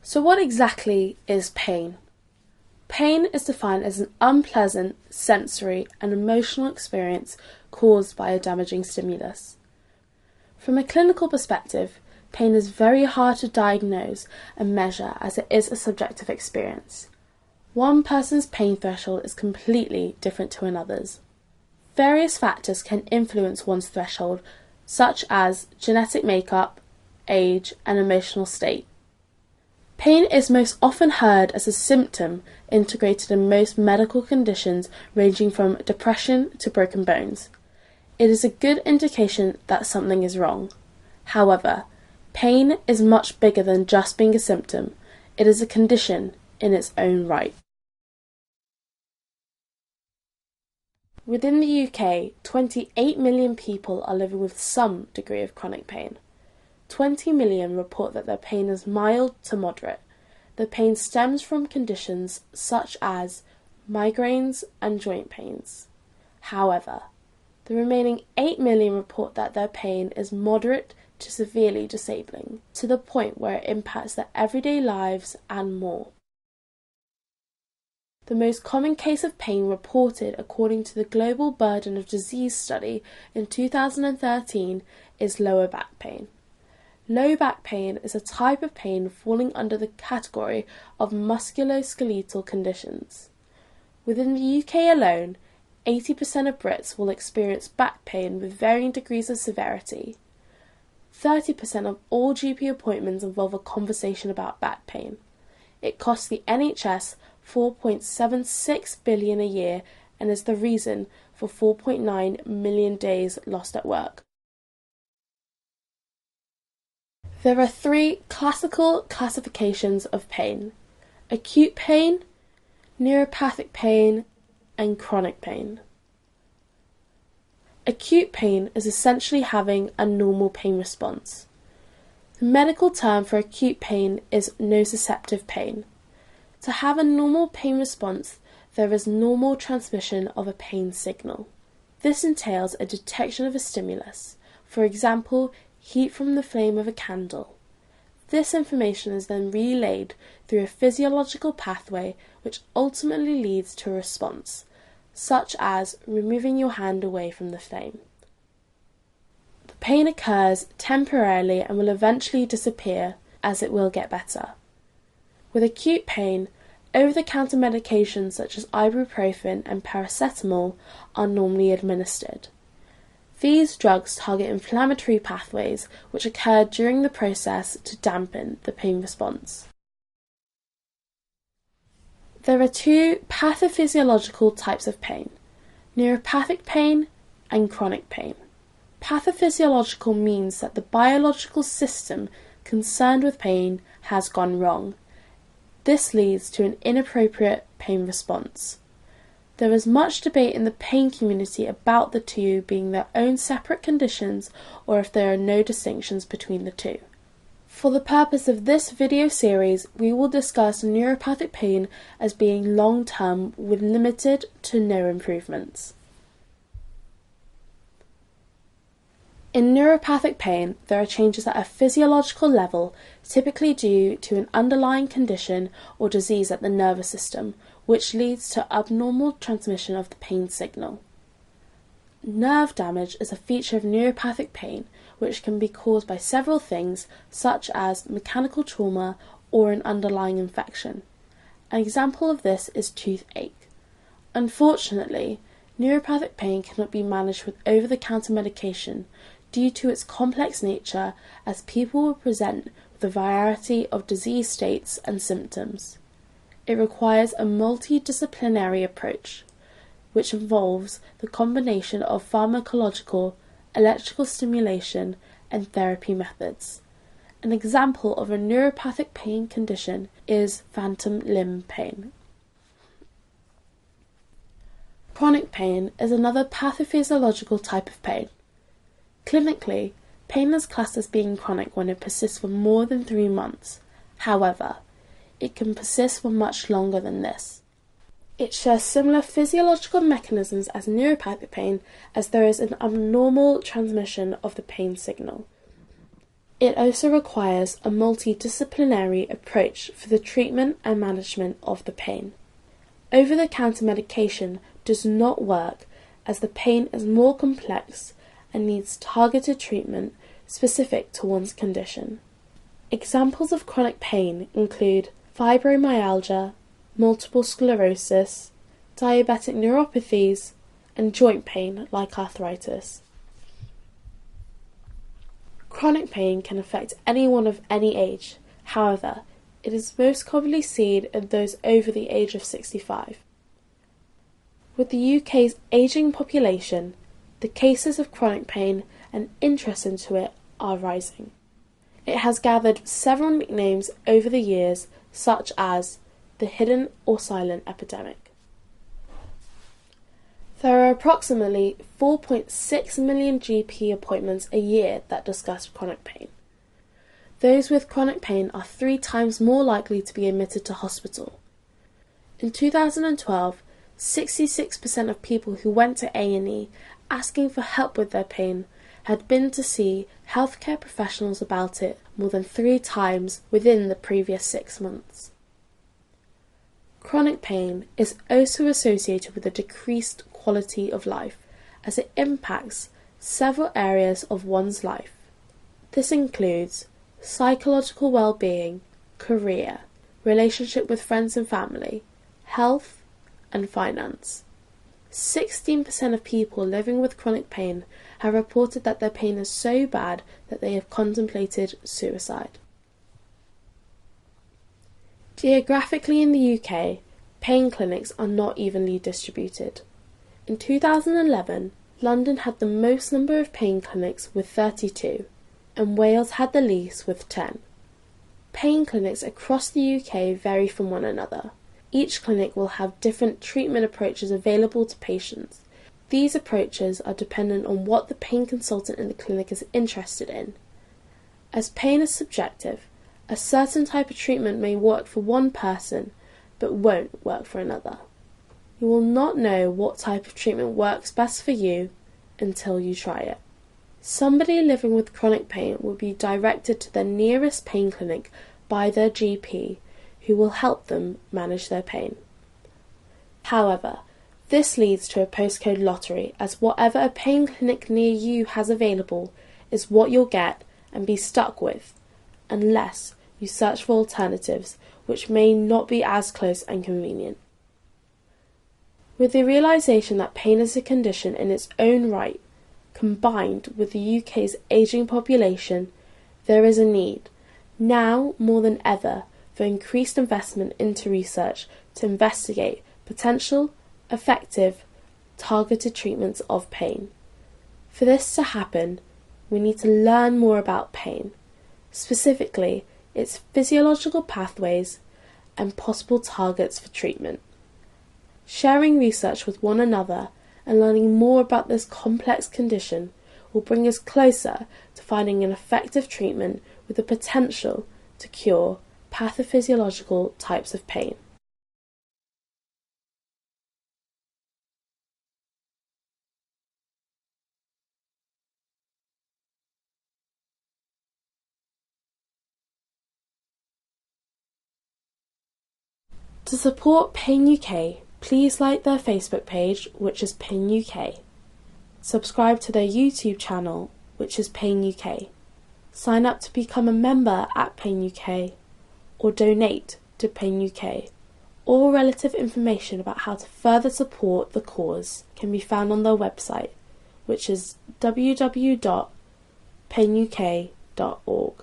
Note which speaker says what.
Speaker 1: So what exactly is pain? Pain is defined as an unpleasant sensory and emotional experience caused by a damaging stimulus. From a clinical perspective, pain is very hard to diagnose and measure as it is a subjective experience. One person's pain threshold is completely different to another's. Various factors can influence one's threshold, such as genetic makeup, age, and emotional state. Pain is most often heard as a symptom integrated in most medical conditions ranging from depression to broken bones. It is a good indication that something is wrong. However, pain is much bigger than just being a symptom. It is a condition in its own right. Within the UK, 28 million people are living with some degree of chronic pain. 20 million report that their pain is mild to moderate. The pain stems from conditions such as migraines and joint pains. However, the remaining 8 million report that their pain is moderate to severely disabling, to the point where it impacts their everyday lives and more. The most common case of pain reported according to the Global Burden of Disease study in 2013 is lower back pain. Low back pain is a type of pain falling under the category of musculoskeletal conditions. Within the UK alone, 80% of Brits will experience back pain with varying degrees of severity. 30% of all GP appointments involve a conversation about back pain. It costs the NHS £4.76 billion a year and is the reason for 4.9 million days lost at work. There are three classical classifications of pain: acute pain, neuropathic pain, and chronic pain. Acute pain is essentially having a normal pain response. The medical term for acute pain is nociceptive pain. To have a normal pain response, there is normal transmission of a pain signal. This entails a detection of a stimulus, for example, heat from the flame of a candle. This information is then relayed through a physiological pathway which ultimately leads to a response, such as removing your hand away from the flame. The pain occurs temporarily and will eventually disappear as it will get better. With acute pain, over-the-counter medications such as ibuprofen and paracetamol are normally administered. These drugs target inflammatory pathways which occur during the process to dampen the pain response. There are two pathophysiological types of pain: neuropathic pain and chronic pain. Pathophysiological means that the biological system concerned with pain has gone wrong. This leads to an inappropriate pain response. There is much debate in the pain community about the two being their own separate conditions or if there are no distinctions between the two. For the purpose of this video series, we will discuss neuropathic pain as being long-term with limited to no improvements. In neuropathic pain, there are changes at a physiological level, typically due to an underlying condition or disease at the nervous system, which leads to abnormal transmission of the pain signal. Nerve damage is a feature of neuropathic pain, which can be caused by several things, such as mechanical trauma or an underlying infection. An example of this is toothache. Unfortunately, neuropathic pain cannot be managed with over-the-counter medication due to its complex nature, as people will present with a variety of disease states and symptoms. It requires a multidisciplinary approach, which involves the combination of pharmacological, electrical stimulation, and therapy methods. An example of a neuropathic pain condition is phantom limb pain. Chronic pain is another pathophysiological type of pain. Clinically, pain is classed as being chronic when it persists for more than 3 months. However, it can persist for much longer than this. It shares similar physiological mechanisms as neuropathic pain, as there is an abnormal transmission of the pain signal. It also requires a multidisciplinary approach for the treatment and management of the pain. Over-the-counter medication does not work as the pain is more complex and needs targeted treatment specific to one's condition. Examples of chronic pain include fibromyalgia, multiple sclerosis, diabetic neuropathies, and joint pain like arthritis. Chronic pain can affect anyone of any age. However, it is most commonly seen in those over the age of 65. With the UK's ageing population, the cases of chronic pain and interest into it are rising. It has gathered several nicknames over the years, such as the hidden or silent epidemic. There are approximately 4.6 million GP appointments a year that discuss chronic pain. Those with chronic pain are 3 times more likely to be admitted to hospital. In 2012, 66% of people who went to A&E asking for help with their pain had been to see healthcare professionals about it more than 3 times within the previous 6 months. Chronic pain is also associated with a decreased quality of life, as it impacts several areas of one's life. This includes psychological well-being, career, relationship with friends and family, health, and finance. 16% of people living with chronic pain have reported that their pain is so bad that they have contemplated suicide. Geographically in the UK, pain clinics are not evenly distributed. In 2011, London had the most number of pain clinics with 32, and Wales had the least with 10. Pain clinics across the UK vary from one another. Each clinic will have different treatment approaches available to patients. These approaches are dependent on what the pain consultant in the clinic is interested in. As pain is subjective, a certain type of treatment may work for one person, but won't work for another. You will not know what type of treatment works best for you until you try it. Somebody living with chronic pain will be directed to their nearest pain clinic by their GP, who will help them manage their pain. However, this leads to a postcode lottery, as whatever a pain clinic near you has available is what you'll get and be stuck with, unless you search for alternatives which may not be as close and convenient. With the realisation that pain is a condition in its own right, combined with the UK's ageing population, there is a need, now more than ever, for increased investment into research to investigate potential, effective, targeted treatments of pain. For this to happen, we need to learn more about pain, specifically its physiological pathways and possible targets for treatment. Sharing research with one another and learning more about this complex condition will bring us closer to finding an effective treatment with the potential to cure pathophysiological types of pain. To support Pain UK, please like their Facebook page, which is Pain UK. Subscribe to their YouTube channel, which is Pain UK. Sign up to become a member at Pain UK, or donate to Pain UK. All relative information about how to further support the cause can be found on their website, which is www.painuk.org.